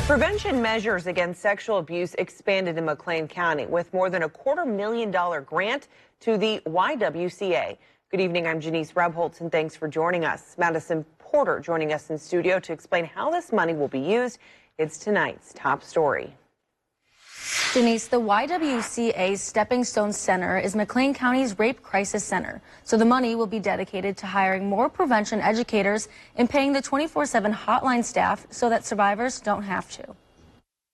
Prevention measures against sexual abuse expanded in McLean County with more than a $250,000 grant to the YWCA. Good evening, I'm Janice Rebholz, and thanks for joining us. Madison Porter joining us in studio to explain how this money will be used. It's tonight's top story. Janice, the YWCA's Stepping Stone Center is McLean County's rape crisis center. So the money will be dedicated to hiring more prevention educators and paying the 24/7 hotline staff so that survivors don't have to.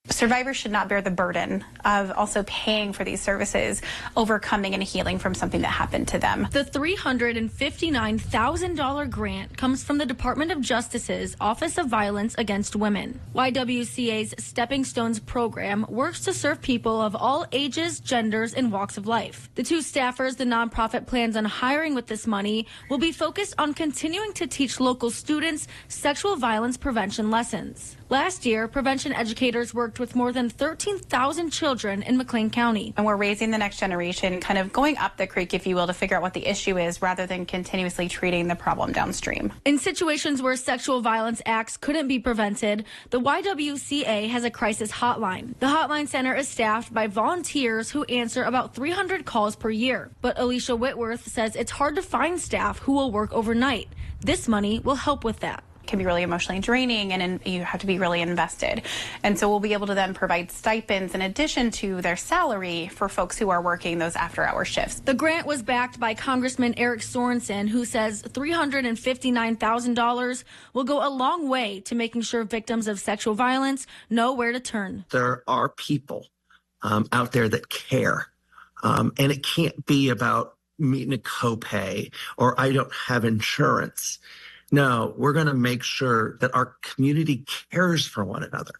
Survivors should not bear the burden of also paying for these services, overcoming and healing from something that happened to them. The $359,000 grant comes from the Department of Justice's Office of Violence Against Women. YWCA's Stepping Stones program works to serve people of all ages, genders, and walks of life. The two staffers the nonprofit plans on hiring with this money will be focused on continuing to teach local students sexual violence prevention lessons. Last year, prevention educators worked with more than 13,000 children in McLean County. And we're raising the next generation, kind of going up the creek, if you will, to figure out what the issue is rather than continuously treating the problem downstream. In situations where sexual violence acts couldn't be prevented, the YWCA has a crisis hotline. The hotline center is staffed by volunteers who answer about 300 calls per year. But Alicia Whitworth says it's hard to find staff who will work overnight. This money will help with that. Can be really emotionally draining, and you have to be really invested. And so we'll be able to then provide stipends in addition to their salary for folks who are working those after-hour shifts. The grant was backed by Congressman Eric Sorensen, who says $359,000 will go a long way to making sure victims of sexual violence know where to turn. There are people out there that care, and it can't be about meeting a copay or I don't have insurance. No, we're going to make sure that our community cares for one another.